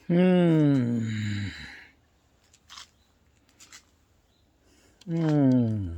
ம். ம்.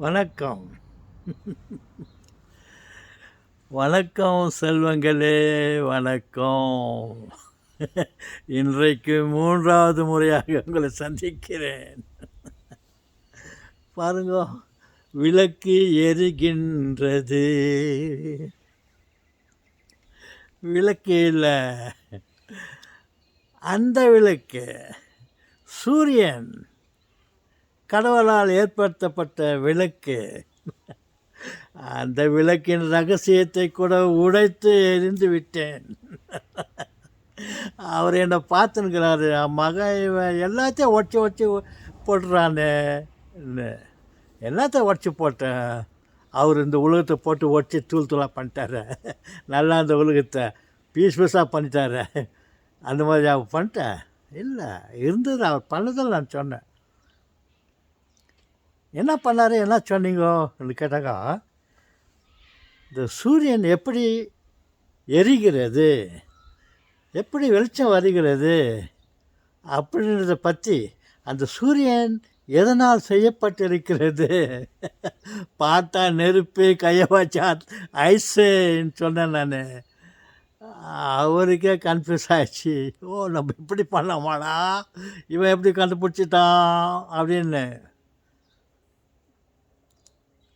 வணக்கம். வணக்கம் செல்வங்களே, வணக்கம். இன்றைக்கு 3வது முறையாக உங்களை சந்திக்கிறேன். பாருங்க, விளக்கு எரிகின்றது. விளக்கு இல்லை, அந்த விளக்கு சூரியன் கடவுளால் ஏற்படுத்தப்பட்ட விளக்கு. அந்த விளக்கின் ரகசியத்தை கூட உடைத்து எரிந்து விட்டேன். அவர் என்னை பார்த்துன்னுக்கிறாரு, மகன் இவன் எல்லாத்தையும் உடச்சி போட்டுறானே. எல்லாத்தையும் உடச்சி போட்டேன். அவர் இந்த உலகத்தை போட்டு உடச்சி தூளாக பண்ணிட்டாரு. நல்லா அந்த உலகத்தை பீஸாக பண்ணிட்டாரு. அந்த மாதிரி அவர் பண்ணிட்டேன். இல்லை, இருந்தது அவர் பண்ணதில் நான் சொன்னேன். என்ன பண்ணார், என்ன சொன்னீங்கன்னு கேட்டாக்கா, இந்த சூரியன் எப்படி எரிகிறது, எப்படி வெளிச்சம் வருகிறது அப்படின்றத பற்றி, அந்த சூரியன் எதனால் செய்யப்பட்டிருக்கிறது, பார்த்தா நெருப்பு, கையை வச்சா ஐஸுன்னு சொன்னேன் நான். அவருக்கே கன்ஃபியூஸ் ஆகிடுச்சு. ஓ, நம்ம இப்படி பண்ணலாமாடா, இவன் எப்படி கண்டுபிடிச்சிட்டான் அப்படின்னு.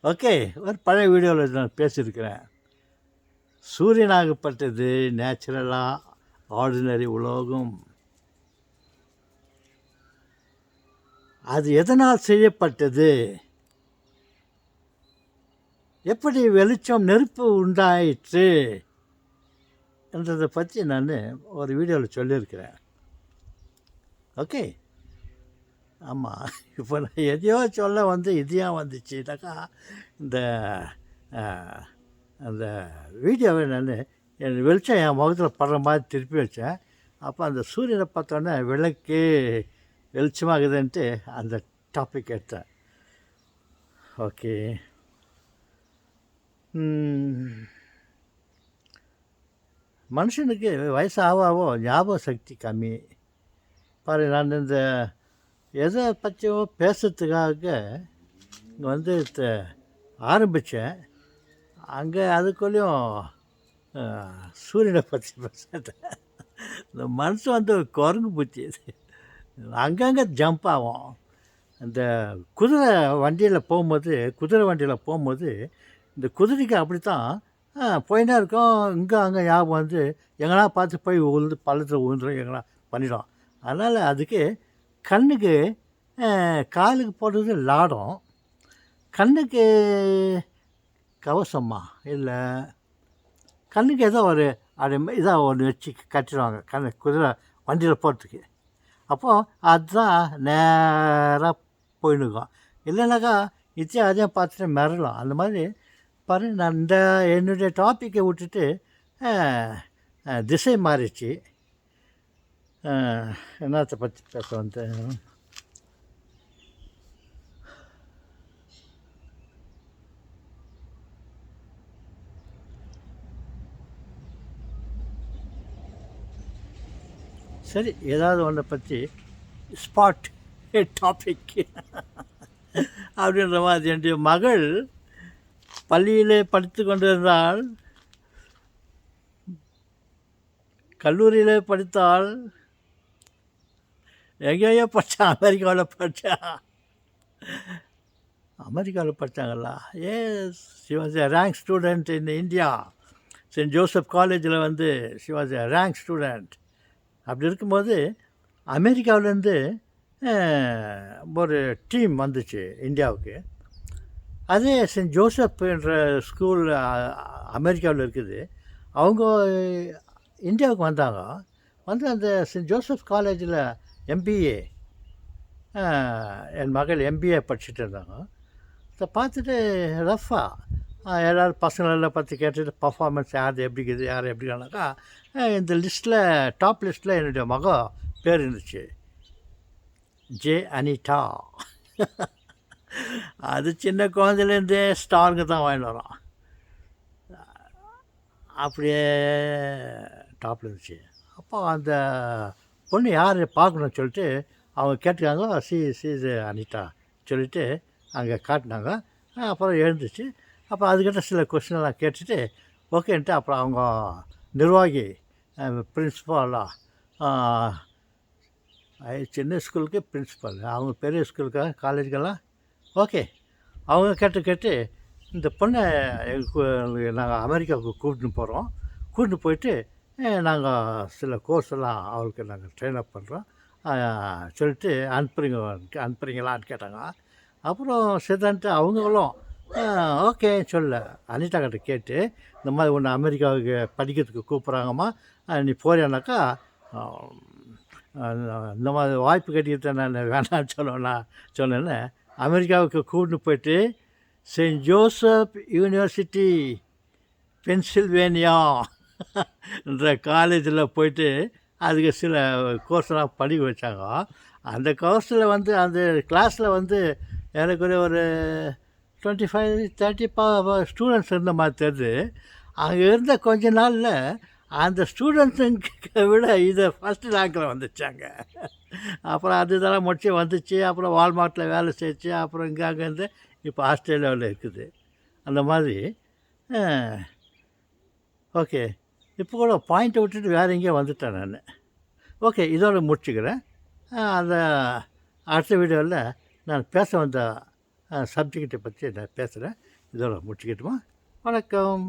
ஓகே, ஒரு பழைய வீடியோவில் நான் பேசியிருக்கிறேன். சூரியனாகப்பட்டது நேச்சுரலாக ஆர்டினரி உலோகம். அது எதனால் செய்யப்பட்டது, எப்படி வெளிச்சம் நெருப்பு உண்டாயிற்று என்றதை பற்றி நான் ஒரு வீடியோவில் சொல்லியிருக்கிறேன். ஓகே, ஆமாம். இப்போ நான் எதையோ சொல்ல இதையாக வந்துச்சுனாக்கா, இந்த அந்த வீடியோவை நான் என் வெளிச்சம் என் முகத்தில் படுற மாதிரி திருப்பி வச்சேன். அப்போ அந்த சூரியனை பார்த்தோன்னே விளக்கு வெளிச்சமாகுதுன்ட்டு அந்த டாபிக் எடுத்தேன். ஓகே, மனுஷனுக்கு வயசு ஆவோ ஞாபக சக்தி கம்மி. பாரு, நான் இந்த எதை பற்றியோ பேசுறதுக்காக இங்கே ஆரம்பித்தேன். அங்கே அதுக்குள்ளேயும் சூரியனை பற்றி பேசுகிறேன். இந்த மனசு குரங்கு பூச்சி, அங்கங்கே ஜம்ப் ஆகும். அந்த குதிரை வண்டியில் போகும்போது இந்த குதிரைக்கு அப்படித்தான் போயின்னா இருக்கும். இங்கே அங்கே ஞாபகம் எங்கன்னா பார்த்து போய் பள்ளத்தில் விழுந்துடும், எங்கன்னா பண்ணிடும். அதனால் அதுக்கு கண்ணுக்கு காலுக்கு போடுறது லாடம், கண்ணுக்கு கவசமா இல்லை, கண்ணுக்கு ஏதோ ஒரு இதாக ஒன்று வச்சு கட்டிடுவாங்க குதிரை வண்டியில் போகிறதுக்கு. அப்போது அதுதான் நேராக போயின்னுக்கும். இல்லைனாக்கா அதையும் பார்த்துட்டு மிரலாம். அந்த மாதிரி பாரு, நான் என்னுடைய டாப்பிக்கை விட்டுட்டு திசை மாறிச்சு. என்னத்தை பற்றி பேச வந்தேன், சரி, ஏதாவது ஒன்றை பற்றி ஸ்பாட் டாபிக் அப்படின்ற மாதிரி. என்னுடைய மகள் பள்ளியிலே படித்து கொண்டிருந்தால், கல்லூரியிலே படித்தால், எங்கேயோ படித்தா, அமெரிக்காவில் படித்தாங்களா? Yes, she was a rank student in India. Saint Joseph காலேஜில் she was a rank student. அப்படி இருக்கும்போது அமெரிக்காவிலேருந்து ஒரு டீம் வந்துச்சு இந்தியாவுக்கு. அதே சென்ட் ஜோசப் என்ற ஸ்கூல் அமெரிக்காவில் இருக்குது. அவங்க இந்தியாவுக்கு வந்தாங்க. அந்த சென்ட் ஜோசப் காலேஜில் எம்பிஏ என் மகள் எம்பிஏ படிச்சுட்டு இருந்தாங்க. இதை பார்த்துட்டு ரஃபாக எல்லோரும் பசங்களெல்லாம் பற்றி கேட்டுட்டு பர்ஃபார்மன்ஸ் யார் எப்படி இருக்குது யார் எப்படினாக்கா இந்த லிஸ்ட்டில் டாப் லிஸ்ட்டில் என்னுடைய மகள் பேர் இருந்துச்சு, ஜே அனிதா. அது சின்ன குழந்தையிலேருந்தே ஸ்டாருங்க தான் வாங்கிட்டு வரோம். அப்படியே டாப்பில் இருந்துச்சு. அப்போ அந்த பொண்ணு யார் பார்க்கணும்னு சொல்லிட்டு அவங்க கேட்டுக்காங்க. சீஸ் அனிதா சொல்லிவிட்டு அங்கே காட்டினாங்க. அப்புறம் எழுந்துச்சு. அப்போ அதுக்கிட்ட சில கொஸ்டினெல்லாம் கேட்டுட்டு ஓகேன்ட்டு அப்புறம் அவங்க நிர்வாகி பிரின்ஸிபாலாக சின்ன ஸ்கூலுக்கு பிரின்ஸிபால், அவங்க பெரிய ஸ்கூலுக்காக காலேஜுக்கெல்லாம் ஓகே அவங்க கேட்டு இந்த பொண்ணை நாங்கள் அமெரிக்காவுக்கு கூட்டின்னு போகிறோம், கூட்டின்னு போயிட்டு நாங்கள் சில கோர்ஸ் எல்லாம் அவளுக்கு நாங்கள் ட்ரெயின் அப் பண்ணுறோம் சொல்லிட்டு அனுப்புறீங்களான்னு கேட்டாங்க. அப்புறம் சரிதான்ட்டு அவங்களும் ஓகே சொல்ல அனிதா கிட்ட கேட்டு இந்த மாதிரி ஒன்று அமெரிக்காவுக்கு படிக்கிறதுக்கு கூப்பிட்றாங்கம்மா, நீ போறியானாக்கா இந்த மாதிரி வாய்ப்பு கிடைக்கிறத நான் வேணான்னு சொன்னேன்னு அமெரிக்காவுக்கு கூட்டின்னு போயிட்டு செயின்ட் ஜோசப் யூனிவர்சிட்டி பென்சில்வேனியா என்ற காலேஜில் போயிட்டு அதுக்கு சில கோர்ஸ்லாம் படிக்க வச்சாங்க. அந்த கோர்ஸில் அந்த கிளாஸில் எனக்கு ஒரு 25-30 ஸ்டூடெண்ட்ஸ் இருந்த மாதிரி தெரியுது. அங்கே இருந்த கொஞ்ச நாளில் அந்த ஸ்டூடெண்ட்ஸுங்க விட இதை ஃபஸ்ட்டு ரேங்கில் வந்துச்சாங்க. அப்புறம் அது இதெல்லாம் முடிச்சு வந்துச்சு. அப்புறம் வால்மார்ட்டில் வேலை செய்ச்சு. அப்புறம் இங்கே அங்கேருந்து இப்போ ஆஸ்திரேலியாவில் இருக்குது. அந்த மாதிரி ஓகே. இப்போ கூட பாயிண்ட்டை விட்டுட்டு வேறு எங்கேயோ வந்துட்டேன் நான். ஓகே, இதோட முடிச்சுக்கிறேன். அந்த அடுத்த வீடியோவில் நான் பேச வந்த சப்ஜெக்டை பற்றி நான் பேசுகிறேன். இதோட முடிச்சுக்கிட்டுமா? வணக்கம்.